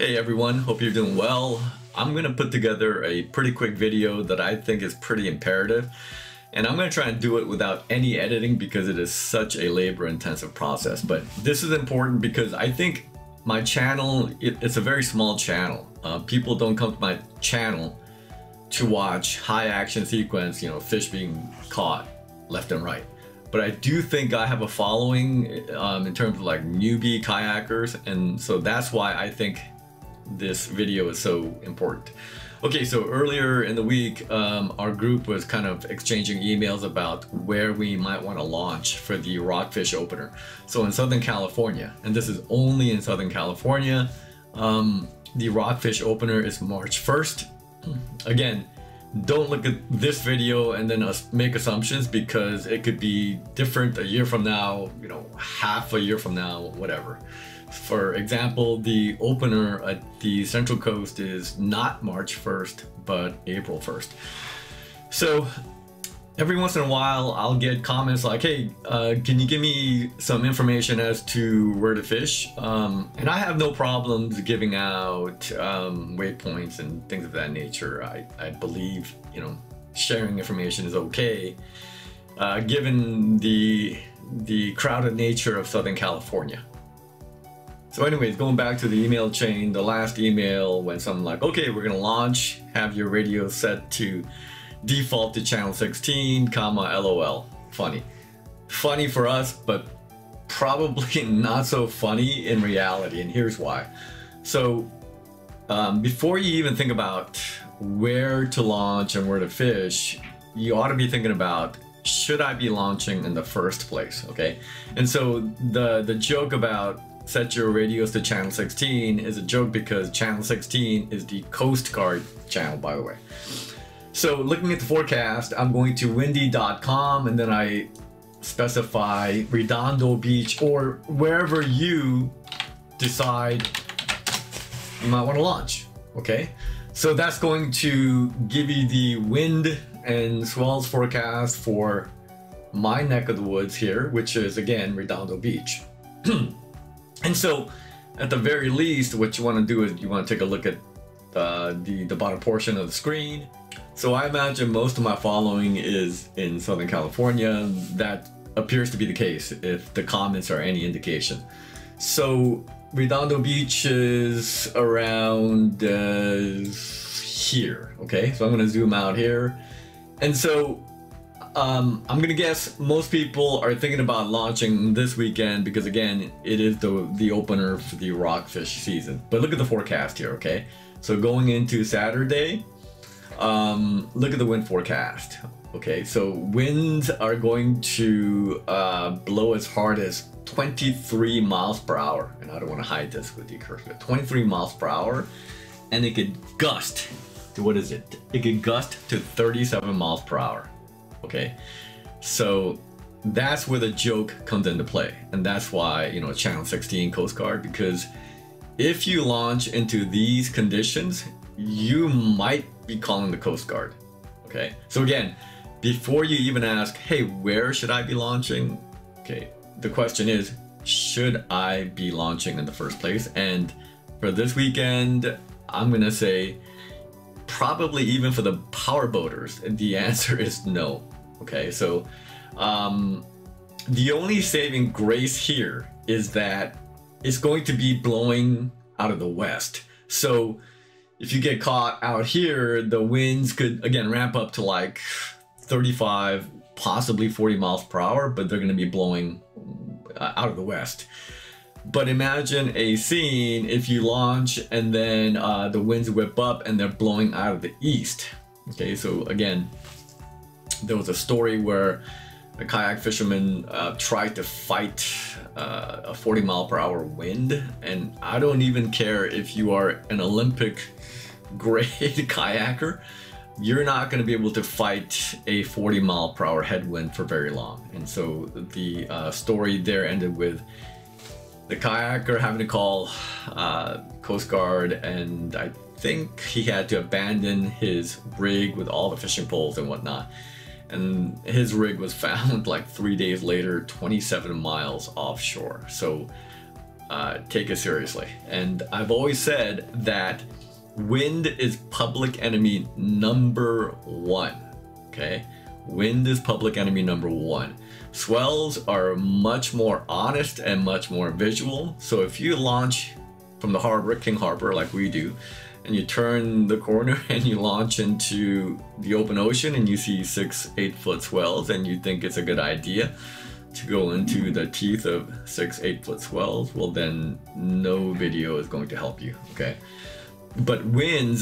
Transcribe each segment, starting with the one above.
Hey everyone, hope you're doing well. I'm gonna put together a pretty quick video that I think is pretty imperative, and I'm gonna try and do it without any editing because it is such a labor-intensive process. But this is important because I think my channel, it's a very small channel. People don't come to my channel to watch high action sequence, fish being caught left and right. But I do think I have a following in terms of like newbie kayakers, and so that's why I think this video is so important. Okay, so earlier in the week, our group was kind of exchanging emails about where we might want to launch for the Rockfish opener. So in Southern California, and this is only in Southern California, the Rockfish opener is March 1st. Again, don't look at this video and then make assumptions because it could be different a year from now, half a year from now, whatever. For example, the opener at the Central Coast is not March 1st, but April 1st. So every once in a while, I'll get comments like, hey, can you give me some information as to where to fish? And I have no problems giving out waypoints and things of that nature. I believe, sharing information is okay, given the crowded nature of Southern California. So anyways, going back to the email chain, the last email went something like, okay, we're gonna launch, have your radio set to default to channel 16, LOL. Funny. Funny for us, but probably not so funny in reality, and here's why. So before you even think about where to launch and where to fish, you ought to be thinking about, should I be launching in the first place, okay? And so the joke about set your radios to channel 16 is a joke because channel 16 is the Coast Guard channel, by the way. So looking at the forecast, I'm going to windy.com and then I specify Redondo Beach or wherever you decide you might want to launch, okay? So that's going to give you the wind and swells forecast for my neck of the woods here, which is again Redondo Beach. And so at the very least, what you want to do is you want to take a look at the bottom portion of the screen. So I imagine most of my following is in Southern California. That appears to be the case if the comments are any indication. So Redondo Beach is around here, okay? So I'm going to zoom out here. And so I'm gonna guess most people are thinking about launching this weekend because again, it is the opener for the Rockfish season. But look at the forecast here, okay? So going into Saturday, look at the wind forecast, okay? So winds are going to blow as hard as 23 miles per hour. And I don't want to hide this with you, 23 miles per hour. And it could gust to, what is it? It could gust to 37 miles per hour. Okay, so that's where the joke comes into play, and that's why channel 16 Coast Guard, because if you launch into these conditions, you might be calling the Coast Guard. Okay, so again, before you even ask, hey, where should I be launching? Okay, the question is, should I be launching in the first place? And for this weekend, I'm gonna say probably even for the power boaters, the answer is no. Okay, so the only saving grace here is that it's going to be blowing out of the west. So if you get caught out here, the winds could again ramp up to like 35, possibly 40 miles per hour, but they're going to be blowing out of the west. But imagine a scene if you launch and then the winds whip up and they're blowing out of the east. Okay, so again, there was a story where a kayak fisherman tried to fight a 40 mile per hour wind, and I don't even care if you are an Olympic grade kayaker, you're not going to be able to fight a 40 mile per hour headwind for very long. And so the story there ended with the kayaker having to call Coast Guard, and I think he had to abandon his rig with all the fishing poles and whatnot. And his rig was found like 3 days later, 27 miles offshore. So take it seriously. And I've always said that wind is public enemy number one. Okay, wind is public enemy number one. Swells are much more honest and much more visual. So if you launch from the harbor, King Harbor, like we do, and you turn the corner and you launch into the open ocean and you see 6-8 foot swells and you think it's a good idea to go into the teeth of 6-8 foot swells, well then no video is going to help you, okay? But winds,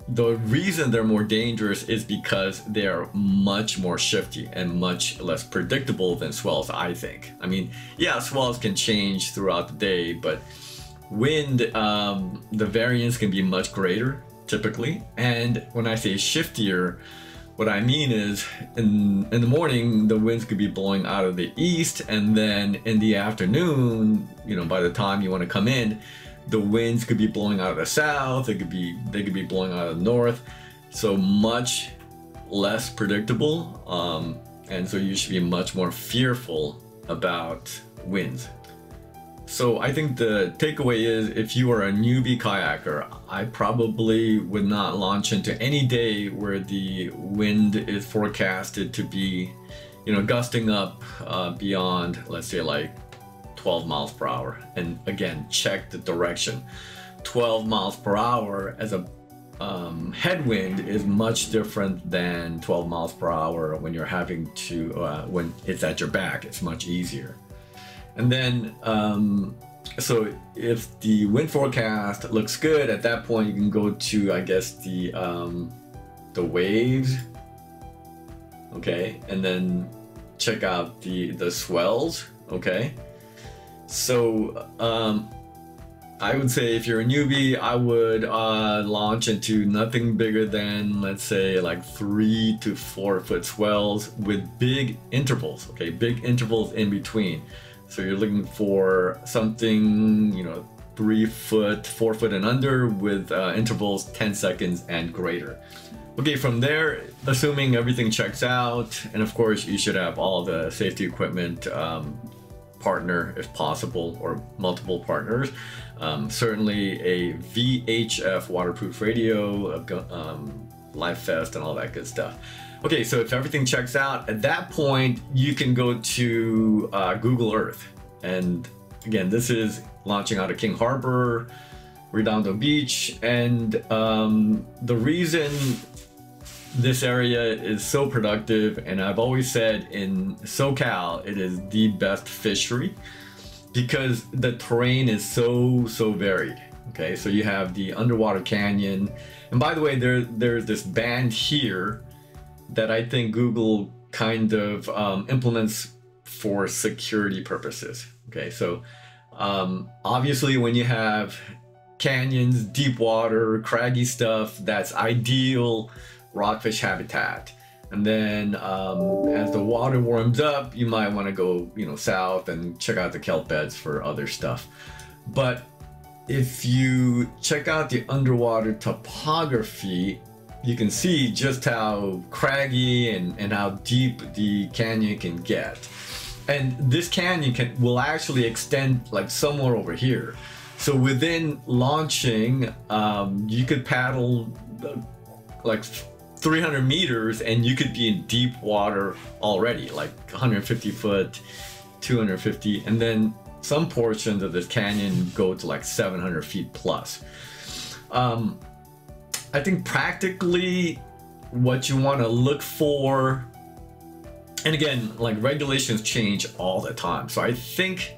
the reason they're more dangerous is because they are much more shifty and much less predictable than swells, I think. I mean, yeah, swells can change throughout the day, but wind, the variance can be much greater typically. And when I say shiftier, what I mean is in the morning, the winds could be blowing out of the east, and then in the afternoon, you know, by the time you want to come in, the winds could be blowing out of the south, they could be blowing out of the north, so much less predictable, and so you should be much more fearful about winds. So I think the takeaway is, if you are a newbie kayaker, I probably would not launch into any day where the wind is forecasted to be, you know, gusting up beyond, let's say, like 12 miles per hour. And again, check the direction. 12 miles per hour as a headwind is much different than 12 miles per hour when you're having to, when it's at your back. It's much easier. And then, so if the wind forecast looks good, at that point you can go to, I guess, the waves, okay, and then check out the swells, okay. So I would say if you're a newbie, I would launch into nothing bigger than, let's say, like 3 to 4 foot swells with big intervals, okay, big intervals in between. So you're looking for something, you know, 3 foot, 4 foot and under, with intervals 10 seconds and greater. Okay, from there, assuming everything checks out, and of course you should have all the safety equipment, partner if possible, or multiple partners. Certainly a VHF waterproof radio, life vest, and all that good stuff. Okay, so if everything checks out, at that point you can go to Google Earth. And again, this is launching out of King Harbor, Redondo Beach, and the reason this area is so productive, and I've always said in SoCal it is the best fishery, because the terrain is so varied. Okay, so you have the underwater canyon, and by the way, there's this band here that I think Google kind of implements for security purposes. Okay, so obviously when you have canyons, deep water, craggy stuff, that's ideal rockfish habitat. And then as the water warms up, you might want to go, you know, south and check out the kelp beds for other stuff. But if you check out the underwater topography, you can see just how craggy and how deep the canyon can get. And this canyon will actually extend like somewhere over here. So within launching, you could paddle like 300 meters and you could be in deep water already, like 150 foot, 250, and then some portions of this canyon go to like 700 feet plus. I think practically what you want to look for, and again, like regulations change all the time. So I think,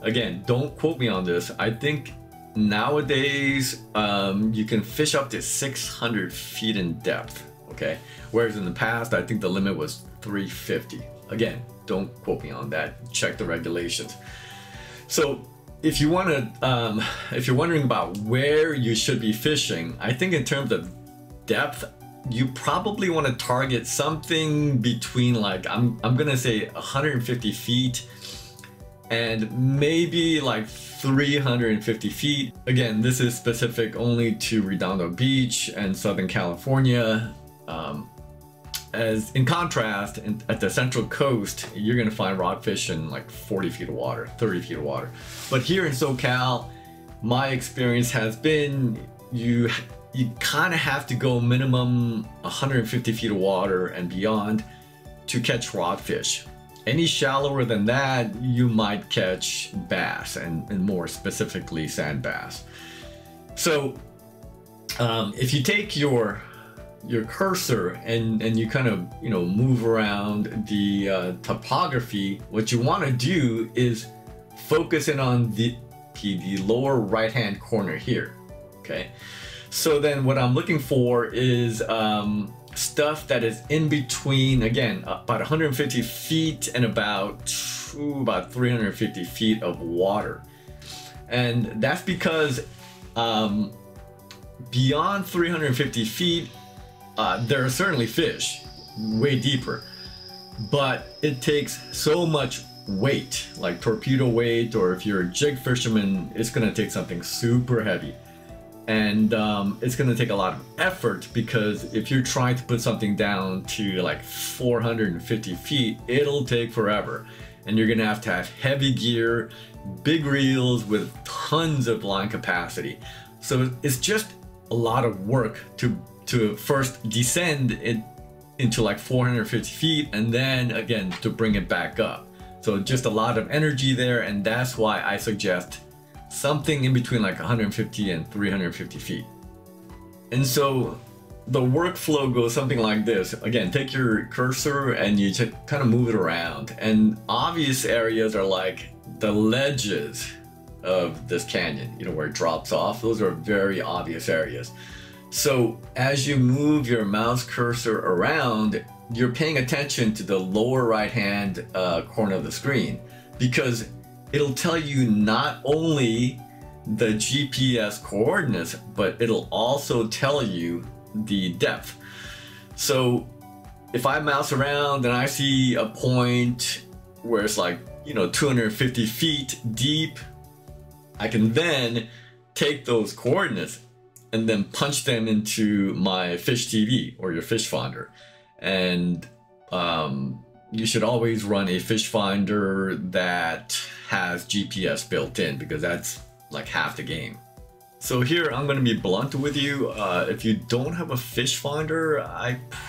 again, don't quote me on this, I think nowadays you can fish up to 600 feet in depth, okay? Whereas in the past, I think the limit was 350. Again, don't quote me on that, check the regulations. So if you want to, if you're wondering about where you should be fishing, I think in terms of depth, you probably want to target something between, like, I'm gonna say 150 feet and maybe like 350 feet. Again, this is specific only to Redondo Beach and Southern California. As in contrast, at the Central Coast, you're gonna find rockfish in like 40 feet of water, 30 feet of water. But here in SoCal, my experience has been you kind of have to go minimum 150 feet of water and beyond to catch rockfish. Any shallower than that, you might catch bass, and more specifically sand bass. So if you take your cursor and you kind of move around the topography, what you want to do is focus in on the lower right hand corner here. Okay, so then what I'm looking for is stuff that is in between, again, about 150 feet and about 350 feet of water. And that's because beyond 350 feet, there are certainly fish way deeper, but it takes so much weight, like torpedo weight, or if you're a jig fisherman, it's going to take something super heavy. And it's going to take a lot of effort, because if you're trying to put something down to like 450 feet, it'll take forever. And you're going to have heavy gear, big reels with tons of line capacity. So it's just a lot of work to first descend it into like 450 feet, and then again to bring it back up. So just a lot of energy there, and that's why I suggest something in between like 150 and 350 feet. And so the workflow goes something like this. Again, take your cursor and you just kind of move it around. And obvious areas are like the ledges of this canyon, where it drops off. Those are very obvious areas. So as you move your mouse cursor around, you're paying attention to the lower right hand corner of the screen, because it'll tell you not only the GPS coordinates, but it'll also tell you the depth. So if I mouse around and I see a point where it's like 250 feet deep, I can then take those coordinates and then punch them into my Fish TV or your fish finder. And you should always run a fish finder that has GPS built in, because that's like half the game. So here I'm going to be blunt with you. If you don't have a fish finder,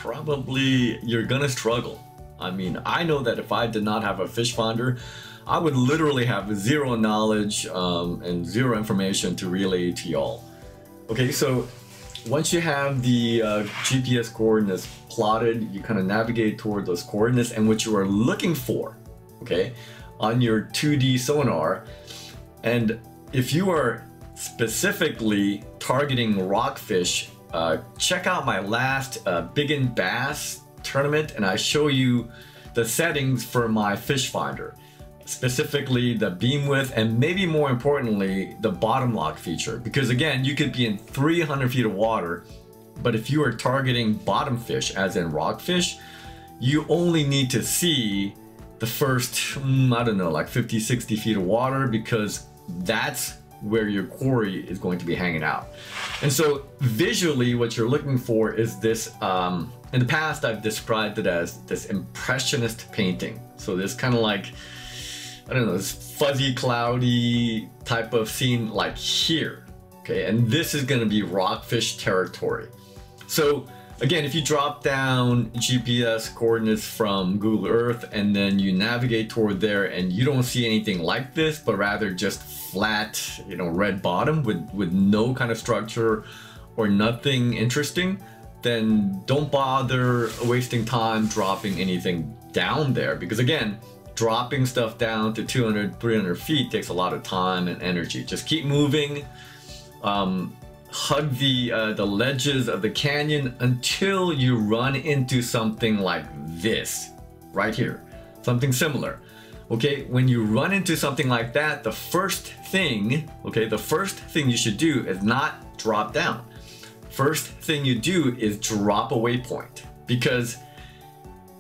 you're gonna struggle. I mean, I know that if I did not have a fish finder, I would literally have zero knowledge and zero information to relay to y'all. Okay, so once you have the GPS coordinates plotted, you kind of navigate toward those coordinates and what you are looking for, okay, on your 2D sonar. And if you are specifically targeting rockfish, check out my last Big & Bass tournament, and I show you the settings for my fish finder, specifically the beam width, and maybe more importantly, the bottom lock feature. Because again, you could be in 300 feet of water, but if you are targeting bottom fish, as in rockfish, you only need to see the first, I don't know, like 50, 60 feet of water, because that's where your quarry is going to be hanging out. And so visually, what you're looking for is this, in the past, I've described it as this impressionist painting. So this kind of like, I don't know, this fuzzy, cloudy type of scene like here, okay? And this is gonna be rockfish territory. So again, if you drop down GPS coordinates from Google Earth and then you navigate toward there and you don't see anything like this, but rather just flat, red bottom with no kind of structure or nothing interesting, then don't bother wasting time dropping anything down there. Because again, dropping stuff down to 200, 300 feet takes a lot of time and energy. Just keep moving, hug the ledges of the canyon until you run into something like this, right here, something similar. Okay, when you run into something like that, the first thing you should do is not drop down. First thing you do is drop a waypoint, because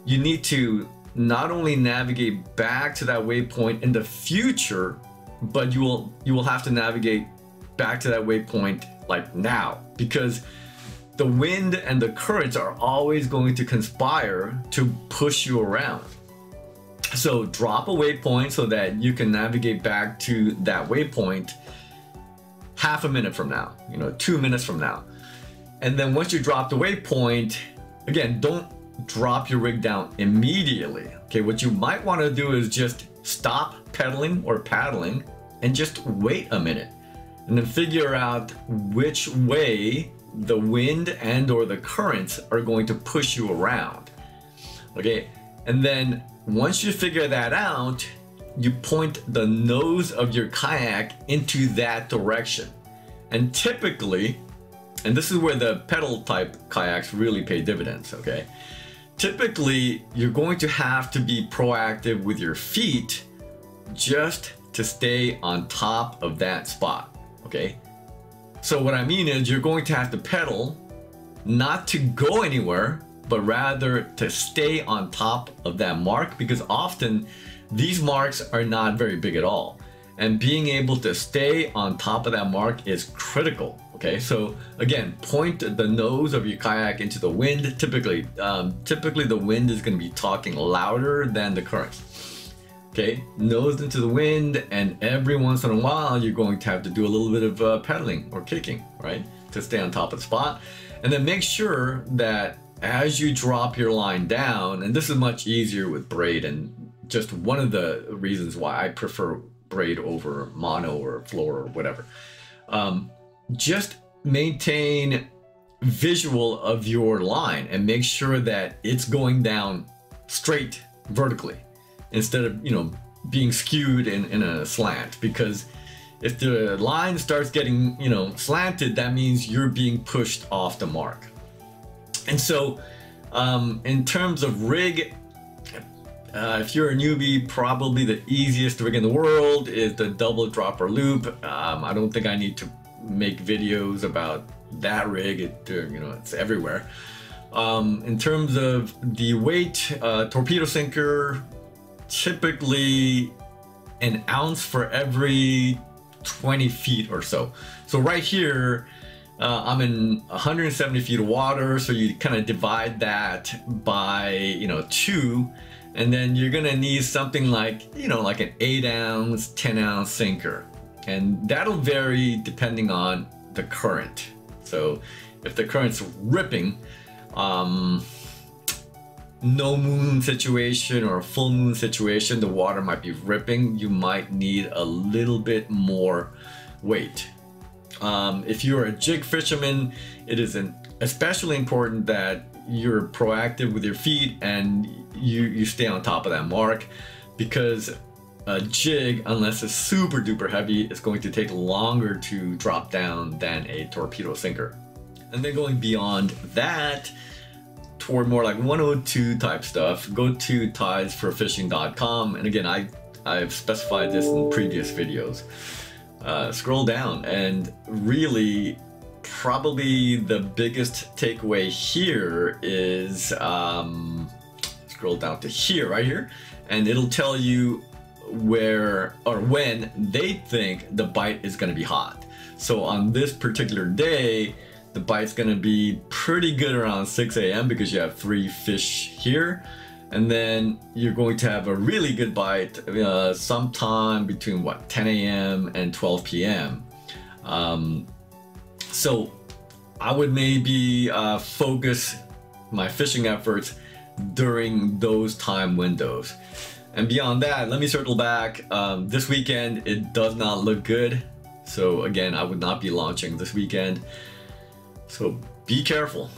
you need to not only navigate back to that waypoint in the future, but you will have to navigate back to that waypoint like now, because the wind and the currents are always going to conspire to push you around. So drop a waypoint so that you can navigate back to that waypoint half a minute from now, 2 minutes from now. And then once you drop the waypoint, again, don't drop your rig down immediately. Okay, what you might want to do is just stop pedaling or paddling and just wait a minute and then figure out which way the wind and or the currents are going to push you around. Okay, and then once you figure that out, you point the nose of your kayak into that direction. And typically, and this is where the pedal type kayaks really pay dividends, okay? Typically, you're going to have to be proactive with your feet just to stay on top of that spot, okay? So what I mean is you're going to have to pedal not to go anywhere, but rather to stay on top of that mark, because often these marks are not very big at all. And being able to stay on top of that mark is critical, okay? So again, point the nose of your kayak into the wind. Typically the wind is going to be talking louder than the current. Okay, nose into the wind, and every once in a while you're going to have to do a little bit of pedaling or kicking, right? To stay on top of the spot. And then make sure that as you drop your line down, and this is much easier with braid, and just one of the reasons why I prefer braid over mono or floor or whatever. Just maintain visual of your line and make sure that it's going down straight vertically instead of, being skewed in a slant, because if the line starts getting, slanted, that means you're being pushed off the mark. And so in terms of rig, if you're a newbie, probably the easiest rig in the world is the double dropper loop. I don't think I need to make videos about that rig. It's everywhere. In terms of the weight, torpedo sinker, typically an ounce for every 20 feet or so. So right here, I'm in 170 feet of water, so you kind of divide that by 2, and then you're gonna need something like like an 8-ounce, 10-ounce sinker, and that'll vary depending on the current. So if the current's ripping, no moon situation or a full moon situation, the water might be ripping, you might need a little bit more weight. If you're a jig fisherman, it is especially important that you're proactive with your feet and you stay on top of that mark, because a jig, unless it's super duper heavy, is going to take longer to drop down than a torpedo sinker. And then going beyond that, toward more like 102 type stuff, go to tidesforfishing.com. And again, I've specified this in previous videos. Scroll down, and really probably the biggest takeaway here is scroll down to here, right here, and it'll tell you where or when they think the bite is going to be hot. So on this particular day, the bite's going to be pretty good around 6 a.m. because you have 3 fish here. And then you're going to have a really good bite sometime between 10 a.m. and 12 p.m. So I would maybe focus my fishing efforts during those time windows. And beyond that, let me circle back. This weekend, it does not look good. So again, I would not be launching this weekend. So be careful,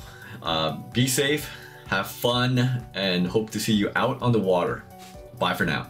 be safe, have fun, and hope to see you out on the water. Bye for now.